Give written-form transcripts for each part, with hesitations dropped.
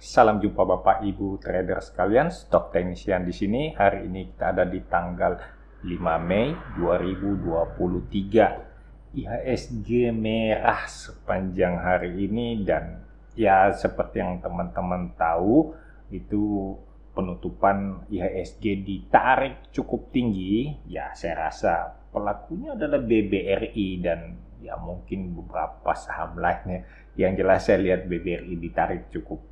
Salam jumpa Bapak Ibu trader sekalian, Stock Technician di sini. Hari ini kita ada di tanggal 5 Mei 2023. IHSG merah sepanjang hari ini dan ya seperti yang teman-teman tahu itu penutupan IHSG ditarik cukup tinggi. Ya saya rasa pelakunya adalah BBRI dan ya mungkin beberapa saham lainnya. Yang jelas saya lihat BBRI ditarik cukup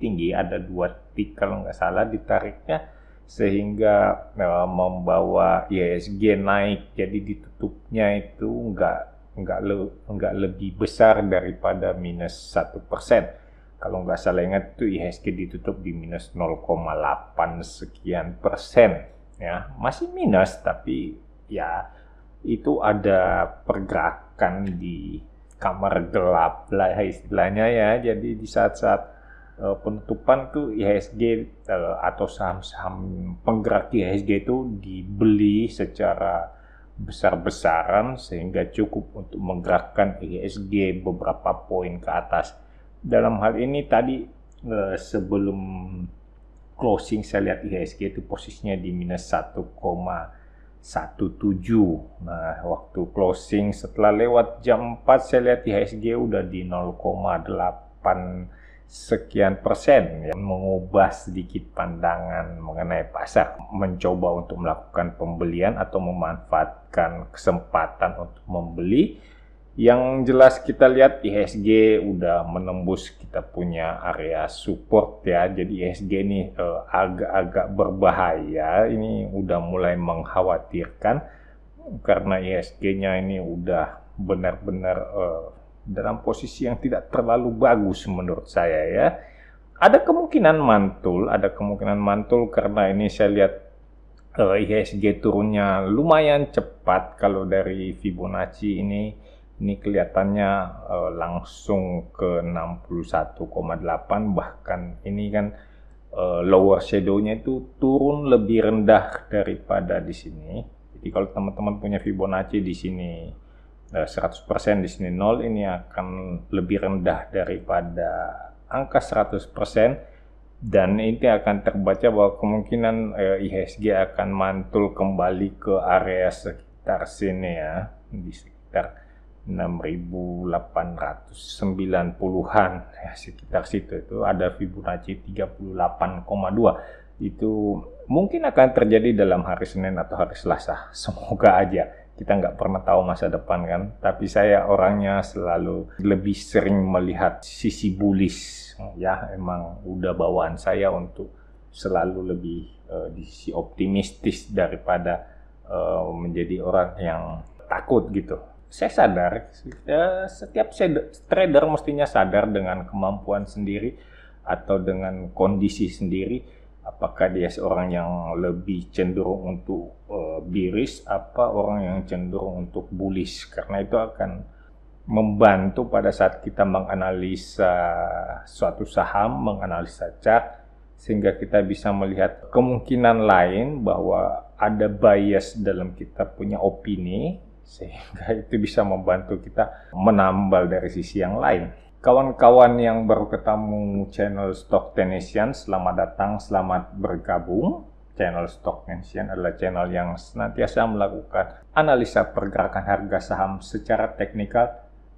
tinggi, ada 2 tik kalau nggak salah ditariknya, sehingga membawa IHSG naik. Jadi ditutupnya itu nggak lebih besar daripada minus 1%. Kalau nggak salah ingat itu IHSG ditutup di minus 0,8 sekian persen. Ya, masih minus tapi ya itu ada pergerakan di kamar gelap lah istilahnya ya. Jadi di saat-saat penutupan tuh IHSG atau saham-saham penggerak IHSG itu dibeli secara besar-besaran sehingga cukup untuk menggerakkan IHSG beberapa poin ke atas. Dalam hal ini tadi sebelum closing saya lihat IHSG itu posisinya di minus 1,17. Nah, waktu closing setelah lewat jam 4 saya lihat IHSG udah di 0,8 sekian persen ya, mengubah sedikit pandangan mengenai pasar, mencoba untuk melakukan pembelian atau memanfaatkan kesempatan untuk membeli. Yang jelas kita lihat IHSG udah menembus kita punya area support ya. Jadi IHSG ini agak-agak berbahaya. Ini udah mulai mengkhawatirkan karena IHSG-nya ini udah benar-benar dalam posisi yang tidak terlalu bagus menurut saya ya. Ada kemungkinan mantul karena ini saya lihat IHSG turunnya lumayan cepat. Kalau dari Fibonacci ini kelihatannya langsung ke 61,8, bahkan ini kan lower shadow-nya itu turun lebih rendah daripada di sini. Jadi kalau teman-teman punya Fibonacci di sini 100%, di sini 0, ini akan lebih rendah daripada angka 100%, dan ini akan terbaca bahwa kemungkinan IHSG akan mantul kembali ke area sekitar sini ya, di sekitar 6.890-an ya, sekitar situ. Itu ada Fibonacci 38,2. Itu mungkin akan terjadi dalam hari Senin atau hari Selasa. Semoga aja. Kita nggak pernah tahu masa depan kan. Tapi saya orangnya selalu lebih sering melihat sisi bullish. Ya emang udah bawaan saya untuk selalu lebih di sisi optimistis daripada menjadi orang yang takut gitu. Saya sadar, setiap trader mestinya sadar dengan kemampuan sendiri atau dengan kondisi sendiri. Apakah dia seorang yang lebih cenderung untuk bearish, apa orang yang cenderung untuk bullish. Karena itu akan membantu pada saat kita menganalisa suatu saham, menganalisa chart, sehingga kita bisa melihat kemungkinan lain bahwa ada bias dalam kita punya opini, sehingga itu bisa membantu kita menambal dari sisi yang lain. Kawan-kawan yang baru ketemu channel Stock Technician, selamat datang, selamat bergabung. Channel Stock Technician adalah channel yang senantiasa melakukan analisa pergerakan harga saham secara teknikal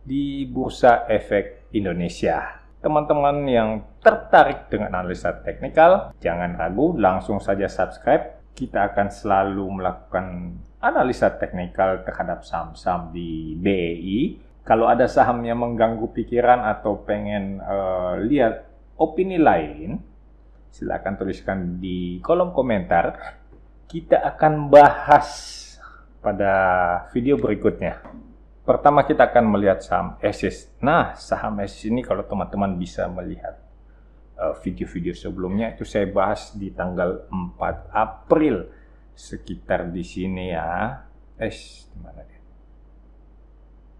di Bursa Efek Indonesia. Teman-teman yang tertarik dengan analisa teknikal, jangan ragu, langsung saja subscribe. Kita akan selalu melakukan analisa teknikal terhadap saham-saham di BEI. Kalau ada saham yang mengganggu pikiran atau pengen lihat opini lain, silakan tuliskan di kolom komentar. Kita akan bahas pada video berikutnya. Pertama kita akan melihat saham ESIS. Nah, saham ESIS ini kalau teman-teman bisa melihat video-video sebelumnya itu saya bahas di tanggal 4 April sekitar di sini ya. Mana dia?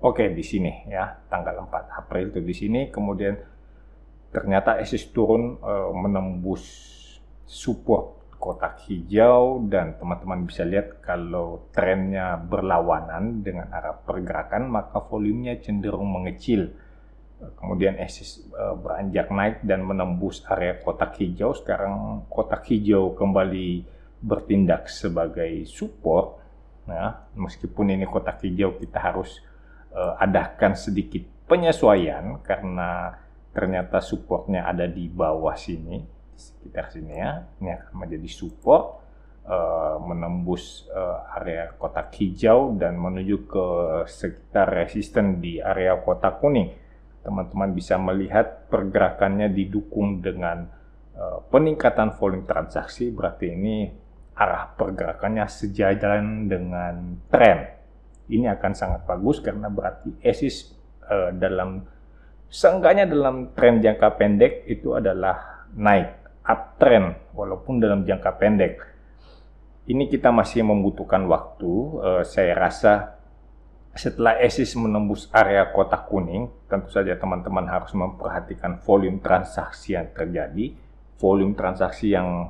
Oke, di sini ya, tanggal 4 April itu di sini. Kemudian ternyata ESIS turun menembus support kotak hijau, dan teman-teman bisa lihat kalau trennya berlawanan dengan arah pergerakan, maka volumenya cenderung mengecil. Kemudian ESIS beranjak naik dan menembus area kotak hijau. Sekarang kotak hijau kembali bertindak sebagai support. Nah, meskipun ini kotak hijau, kita harus adakan sedikit penyesuaian karena ternyata supportnya ada di bawah sini, sekitar sini ya. Ini akan menjadi support, menembus area kotak hijau dan menuju ke sekitar resisten di area kotak kuning. Teman-teman bisa melihat pergerakannya didukung dengan peningkatan volume transaksi, berarti ini arah pergerakannya sejalan dengan tren. Ini akan sangat bagus karena berarti ESIS seenggaknya dalam tren jangka pendek itu adalah naik, uptrend, walaupun dalam jangka pendek. Ini kita masih membutuhkan waktu. Saya rasa setelah ESIS menembus area kotak kuning, tentu saja teman-teman harus memperhatikan volume transaksi yang terjadi. Volume transaksi yang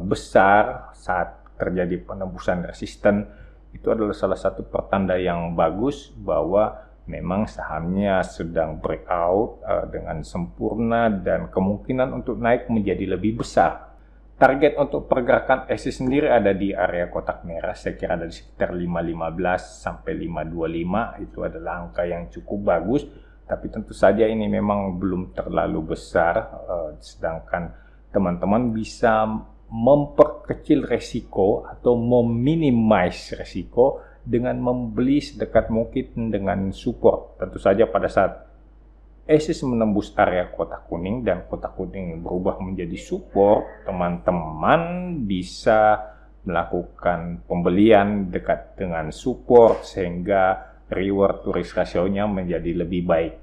besar saat terjadi penembusan resisten itu adalah salah satu pertanda yang bagus bahwa memang sahamnya sedang breakout dengan sempurna dan kemungkinan untuk naik menjadi lebih besar. Target untuk pergerakan ESIS sendiri ada di area kotak merah, saya kira ada di sekitar 5.15 sampai 5.25, itu adalah angka yang cukup bagus, tapi tentu saja ini memang belum terlalu besar, sedangkan teman-teman bisa memperkecil resiko atau meminimize resiko dengan membeli sedekat mungkin dengan support. Tentu saja pada saat ESIS menembus area kotak kuning dan kotak kuning berubah menjadi support, teman-teman bisa melakukan pembelian dekat dengan support sehingga reward to risk ratio-nya menjadi lebih baik.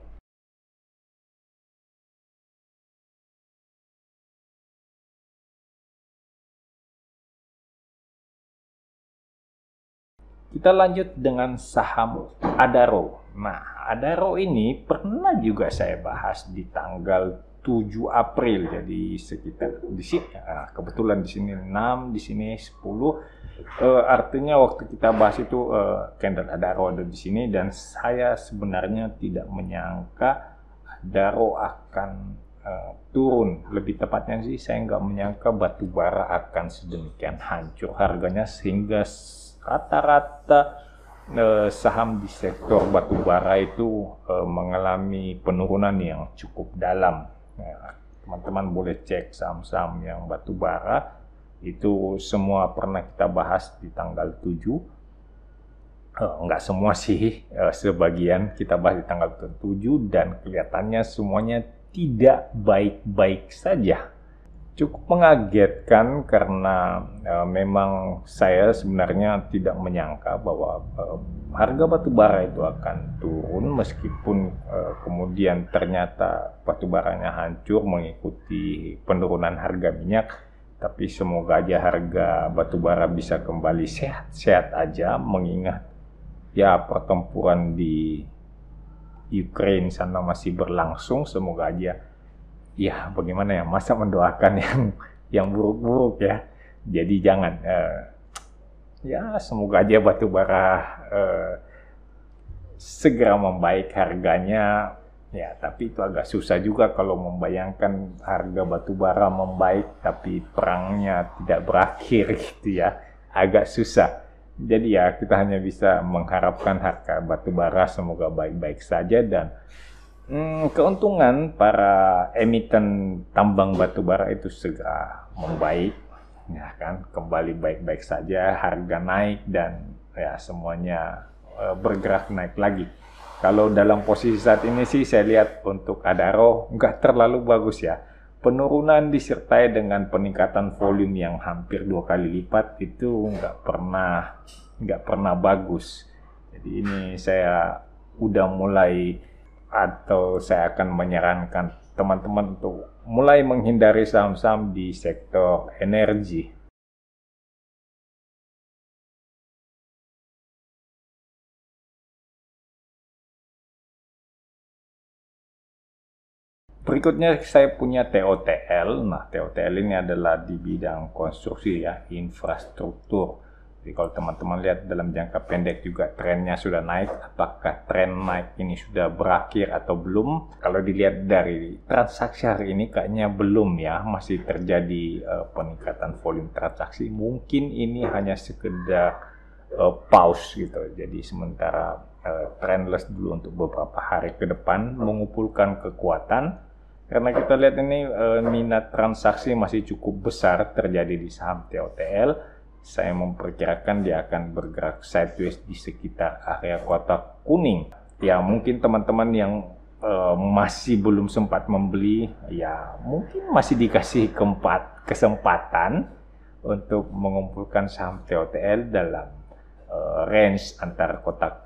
Kita lanjut dengan saham Adaro. Nah, Adaro ini pernah juga saya bahas di tanggal 7 April. Jadi sekitar di sini. Nah, kebetulan di sini 6, di sini 10. Artinya waktu kita bahas itu candle Adaro ada di sini dan saya sebenarnya tidak menyangka Adaro akan turun. Lebih tepatnya sih saya nggak menyangka batu bara akan sedemikian hancur harganya sehingga rata-rata saham di sektor batubara itu mengalami penurunan yang cukup dalam. Teman-teman boleh cek saham-saham yang batubara itu semua pernah kita bahas di tanggal 7. Enggak semua sih, sebagian kita bahas di tanggal 7 dan kelihatannya semuanya tidak baik-baik saja. Cukup mengagetkan karena memang saya sebenarnya tidak menyangka bahwa harga batubara itu akan turun meskipun kemudian ternyata batubaranya hancur mengikuti penurunan harga minyak. Tapi semoga aja harga batubara bisa kembali sehat-sehat aja mengingat ya pertempuran di Ukraina sana masih berlangsung. Semoga aja ya bagaimana ya, masa mendoakan yang buruk-buruk ya. Jadi jangan ya semoga aja batubara segera membaik harganya ya, tapi itu agak susah juga kalau membayangkan harga batubara membaik tapi perangnya tidak berakhir gitu ya, agak susah. Jadi ya kita hanya bisa mengharapkan harga batubara semoga baik-baik saja dan keuntungan para emiten tambang batubara itu segera membaik, ya kan, kembali baik-baik saja, harga naik dan ya semuanya bergerak naik lagi. Kalau dalam posisi saat ini sih saya lihat untuk Adaro nggak terlalu bagus ya. Penurunan disertai dengan peningkatan volume yang hampir 2 kali lipat itu nggak pernah bagus. Jadi ini saya udah mulai atau saya akan menyarankan teman-teman untuk mulai menghindari saham-saham di sektor energi. Berikutnya saya punya TOTL. Nah, TOTL ini adalah di bidang konstruksi ya, infrastruktur. Jadi kalau teman-teman lihat dalam jangka pendek juga trennya sudah naik, apakah tren naik ini sudah berakhir atau belum? Kalau dilihat dari transaksi hari ini kayaknya belum ya, masih terjadi peningkatan volume transaksi. Mungkin ini hanya sekedar pause gitu. Jadi sementara trendless dulu untuk beberapa hari ke depan, mengumpulkan kekuatan. Karena kita lihat ini minat transaksi masih cukup besar terjadi di saham TOTL. Saya memperkirakan dia akan bergerak sideways di sekitar area kotak kuning. Ya mungkin teman-teman yang masih belum sempat membeli, ya mungkin masih dikasih kesempatan untuk mengumpulkan saham TOTL dalam range antara kotak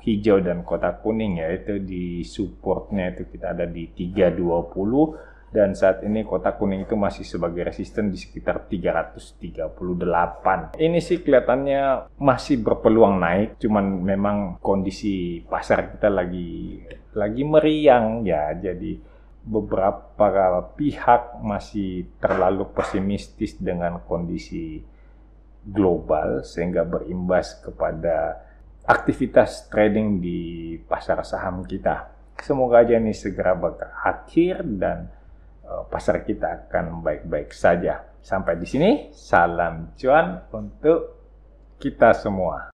hijau dan kotak kuning, yaitu di supportnya itu kita ada di 320. Dan saat ini kotak kuning itu masih sebagai resisten di sekitar 338. Ini sih kelihatannya masih berpeluang naik, cuman memang kondisi pasar kita lagi meriang ya. Jadi beberapa pihak masih terlalu pesimistis dengan kondisi global sehingga berimbas kepada aktivitas trading di pasar saham kita. Semoga aja ini segera berakhir dan pasar kita akan baik-baik saja. Sampai di sini, salam cuan untuk kita semua.